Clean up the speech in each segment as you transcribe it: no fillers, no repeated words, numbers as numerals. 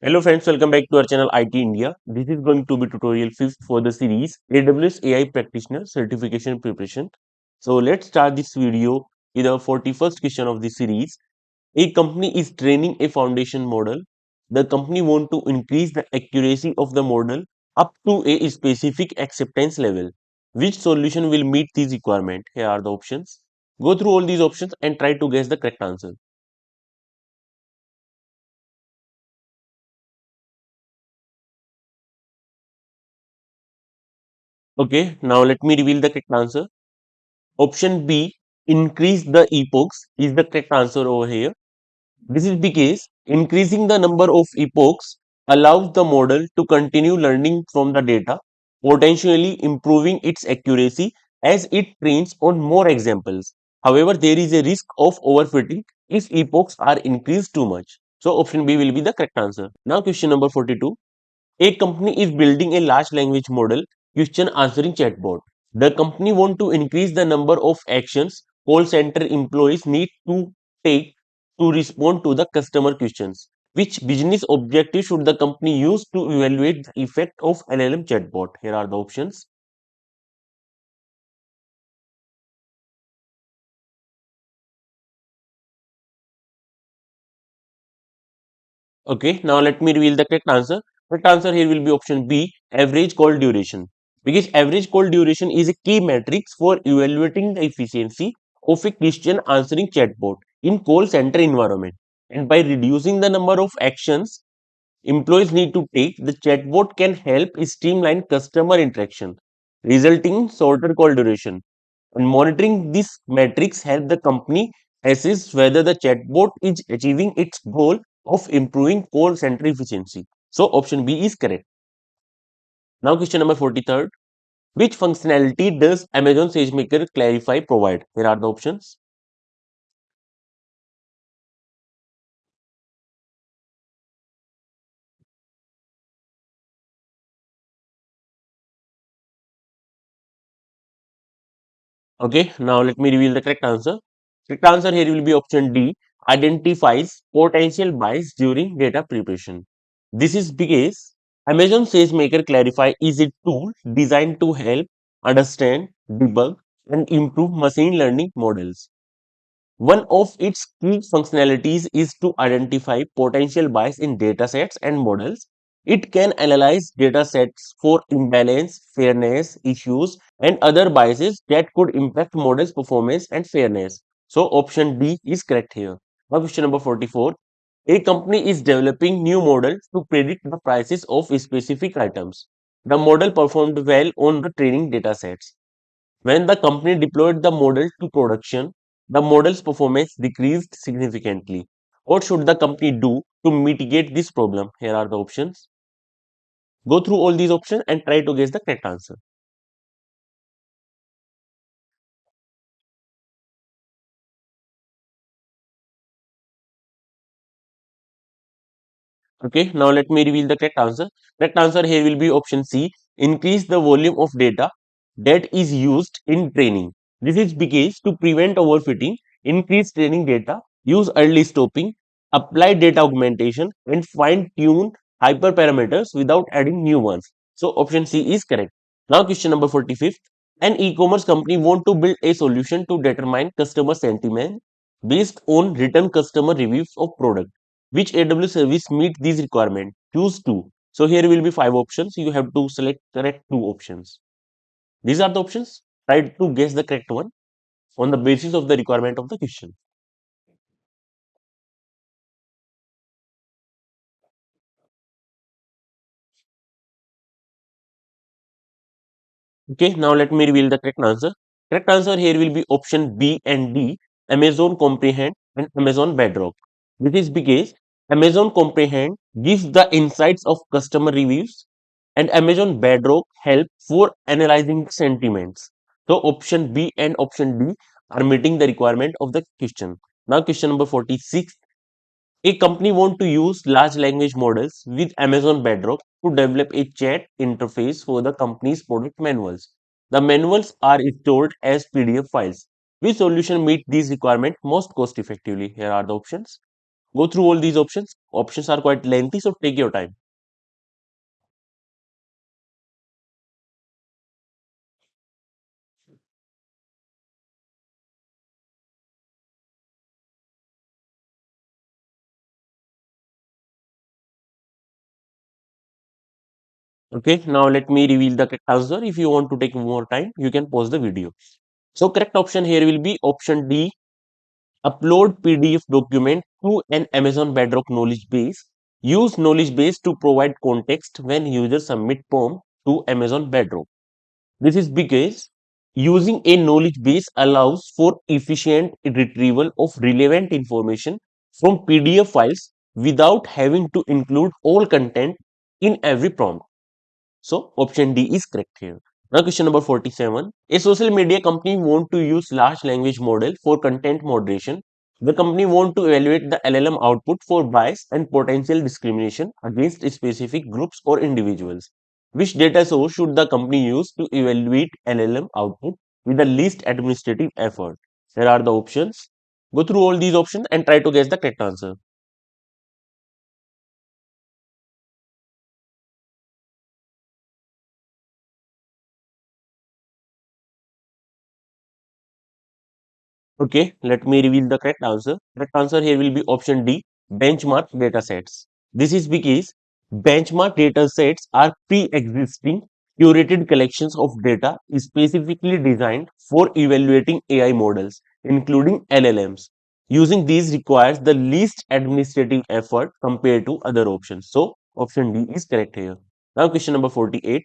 Hello friends, welcome back to our channel IT India. This is going to be tutorial 5th for the series AWS AI Practitioner Certification Preparation. So let's start this video with our 41st question of the series. A company is training a foundation model. The company want to increase the accuracy of the model up to a specific acceptance level. Which solution will meet this requirement? Here are the options. Go through all these options and try to guess the correct answer. Okay, now let me reveal the correct answer. Option B, increase the epochs is the correct answer over here. This is because increasing the number of epochs allows the model to continue learning from the data, potentially improving its accuracy as it trains on more examples. However, there is a risk of overfitting if epochs are increased too much. So option B will be the correct answer. Now question number 42. A company is building a large language model question answering chatbot. The company want to increase the number of actions call center employees need to take to respond to the customer questions. Which business objective should the company use to evaluate the effect of LLM chatbot? Here are the options. Okay, now let me reveal the correct answer. Correct answer here will be option B, average call duration. Because average call duration is a key metric for evaluating the efficiency of a question answering chatbot in call center environment. And by reducing the number of actions employees need to take, the chatbot can help streamline customer interaction, resulting in shorter call duration. And monitoring these metrics help the company assess whether the chatbot is achieving its goal of improving call center efficiency. So option B is correct. Now question number 43rd. Which functionality does Amazon SageMaker Clarify provide? Here are the options. Okay, now let me reveal the correct answer. Correct answer here will be option D, identifies potential bias during data preparation. This is because Amazon SageMaker Clarify is a tool designed to help understand, debug, and improve machine learning models. One of its key functionalities is to identify potential bias in datasets and models. It can analyze datasets for imbalance, fairness, issues, and other biases that could impact models' performance and fairness. So, option D is correct here. Now, question number 44. A company is developing new models to predict the prices of specific items. The model performed well on the training datasets. When the company deployed the model to production, the model's performance decreased significantly. What should the company do to mitigate this problem? Here are the options. Go through all these options and try to guess the correct answer. Okay, now let me reveal the correct answer. Correct answer here will be option C. Increase the volume of data that is used in training. This is because to prevent overfitting, increase training data, use early stopping, apply data augmentation, and fine tune hyperparameters without adding new ones. So option C is correct. Now question number 45th. An e-commerce company want to build a solution to determine customer sentiment based on written customer reviews of product. Which AWS service meet these requirements? Choose two. So here will be five options. You have to select correct two options. These are the options. Try to guess the correct one on the basis of the requirement of the question. Okay, now let me reveal the correct answer. Correct answer here will be option B and D, Amazon Comprehend and Amazon Bedrock. This is because Amazon Comprehend gives the insights of customer reviews and Amazon Bedrock help for analyzing the sentiments. So option B and option D are meeting the requirement of the question. Now question number 46. A company want to use large language models with Amazon Bedrock to develop a chat interface for the company's product manuals. The manuals are stored as PDF files. Which solution meet these requirements most cost effectively? Here are the options. Go through all these options. Options are quite lengthy, so take your time. Okay, now let me reveal the correct answer. If you want to take more time, you can pause the video. So correct option here will be option D. Upload PDF document to an Amazon Bedrock knowledge base. Use knowledge base to provide context when users submit form to Amazon Bedrock. This is because using a knowledge base allows for efficient retrieval of relevant information from PDF files without having to include all content in every prompt. So option D is correct here. Now question number 47. A social media company want to use large language model for content moderation. The company want to evaluate the LLM output for bias and potential discrimination against specific groups or individuals. Which data source should the company use to evaluate LLM output with the least administrative effort? Here are the options. Go through all these options and try to guess the correct answer. Okay, let me reveal the correct answer. Correct answer here will be option D, benchmark datasets. This is because benchmark datasets are pre-existing curated collections of data specifically designed for evaluating AI models, including LLMs. Using these requires the least administrative effort compared to other options. So, option D is correct here. Now, question number 48.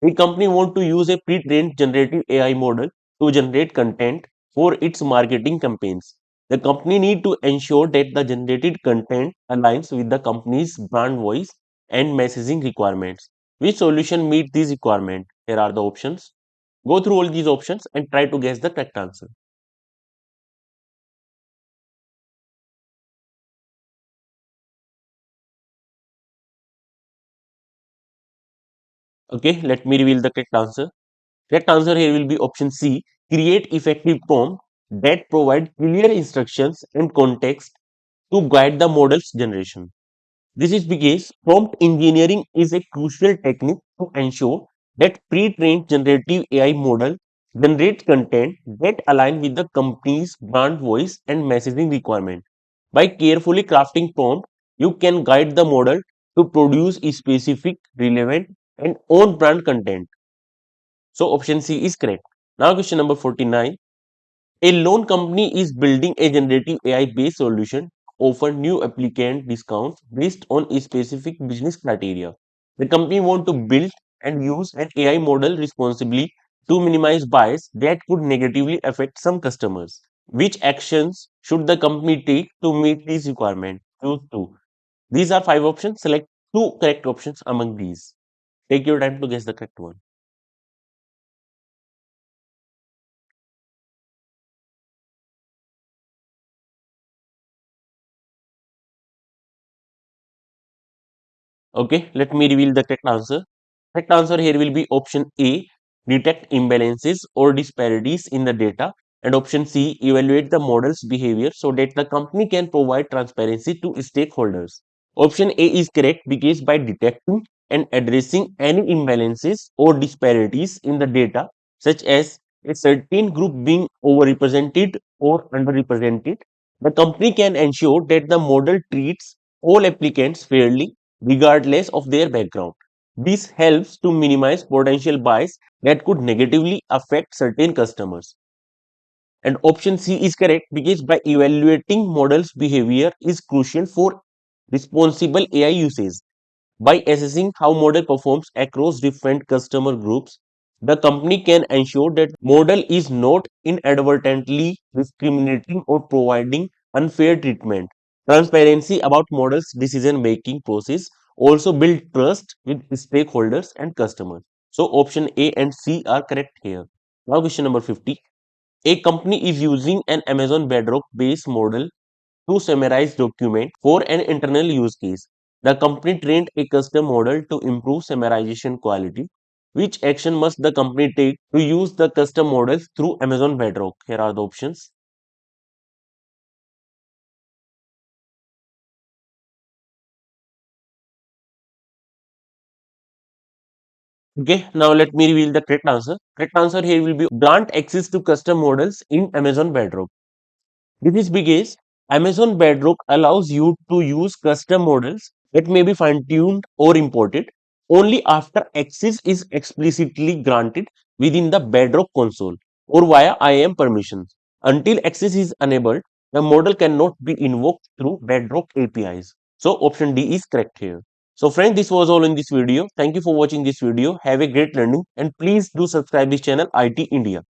A company want to use a pre-trained generative AI model to generate content for its marketing campaigns. The company need to ensure that the generated content aligns with the company's brand voice and messaging requirements. Which solution meet these requirements? Here are the options. Go through all these options and try to guess the correct answer. Okay, let me reveal the correct answer. Correct answer here will be option C. Create effective prompt that provide clear instructions and context to guide the model's generation. This is because prompt engineering is a crucial technique to ensure that pre-trained generative AI model generates content that align with the company's brand voice and messaging requirement. By carefully crafting prompt, you can guide the model to produce specific, relevant, and own brand content. So option C is correct. Now question number 49. A loan company is building a generative AI-based solution offer new applicant discounts based on a specific business criteria. The company want to build and use an AI model responsibly to minimize bias that could negatively affect some customers. Which actions should the company take to meet these requirements? Choose two. These are five options. Select two correct options among these. Take your time to guess the correct one. Okay, let me reveal the correct answer. Correct answer here will be option A, detect imbalances or disparities in the data, and option C, evaluate the model's behavior so that the company can provide transparency to stakeholders. Option A is correct because by detecting and addressing any imbalances or disparities in the data, such as a certain group being overrepresented or underrepresented, the company can ensure that the model treats all applicants fairly regardless of their background. This helps to minimize potential bias that could negatively affect certain customers. And option C is correct because by evaluating models' behavior is crucial for responsible AI usage. By assessing how model performs across different customer groups, the company can ensure that model is not inadvertently discriminating or providing unfair treatment. Transparency about models' decision-making process also build trust with stakeholders and customers. So option A and C are correct here. Now question number 50. A company is using an Amazon Bedrock based model to summarize document for an internal use case. The company trained a custom model to improve summarization quality. Which action must the company take to use the custom models through Amazon Bedrock? Here are the options. Okay, now let me reveal the correct answer. Correct answer here will be grant access to custom models in Amazon Bedrock. This is because Amazon Bedrock allows you to use custom models that may be fine-tuned or imported only after access is explicitly granted within the Bedrock console or via IAM permissions. Until access is enabled, the model cannot be invoked through Bedrock APIs. So option D is correct here. So friends, this was all in this video. Thank you for watching this video. Have a great learning and please do subscribe this channel IT India.